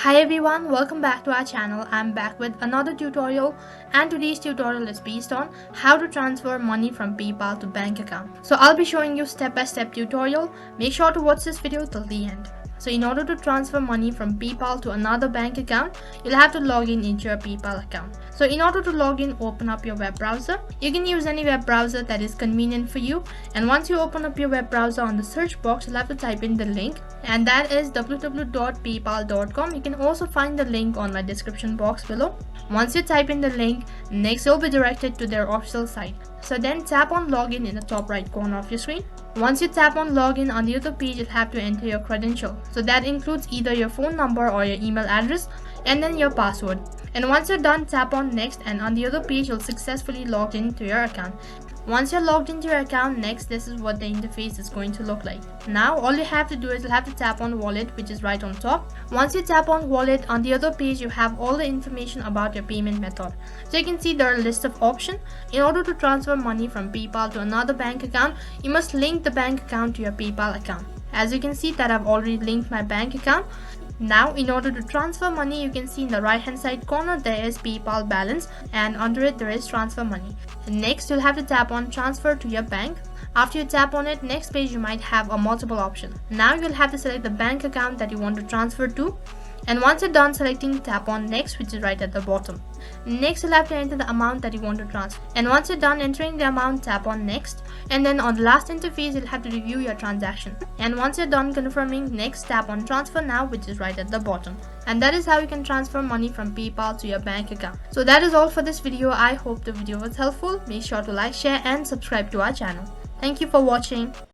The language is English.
Hi everyone, welcome back to our channel. I'm back with another tutorial, and today's tutorial is based on how to transfer money from PayPal to bank account. So I'll be showing you step-by-step tutorial. Make sure to watch this video till the end. So in order to transfer money from PayPal to another bank account, you'll have to log in into your PayPal account. So in order to log in, open up your web browser. You can use any web browser that is convenient for you. And once you open up your web browser, on the search box, you'll have to type in the link, and that is www.paypal.com. You can also find the link on my description box below. Once you type in the link, next you'll be directed to their official site. So then tap on login in the top right corner of your screen. Once you tap on login, on the other page you'll have to enter your credential. So that includes either your phone number or your email address, and then your password. And once you're done, tap on next, and on the other page you'll successfully log into your account. Once you're logged into your account, next this is what the interface is going to look like. Now all you have to do is you'll have to tap on wallet, which is right on top. Once you tap on wallet, on the other page you have all the information about your payment method. So you can see there are a list of options. In order to transfer money from PayPal to another bank account, you must link the bank account to your PayPal account. As you can see that I've already linked my bank account. Now in order to transfer money, you can see in the right hand side corner there is PayPal balance, and under it there is transfer money. And next you'll have to tap on transfer to your bank. After you tap on it, next page you might have a multiple option. Now you'll have to select the bank account that you want to transfer to, and once you're done selecting, tap on next, which is right at the bottom. Next you'll have to enter the amount that you want to transfer, and once you're done entering the amount, tap on next, and then on the last interface you'll have to review your transaction, and once you're done confirming, next tap on transfer now, which is right at the bottom. And that is how you can transfer money from PayPal to your bank account. So that is all for this video. I hope the video was helpful. Make sure to like, share and subscribe to our channel. Thank you for watching.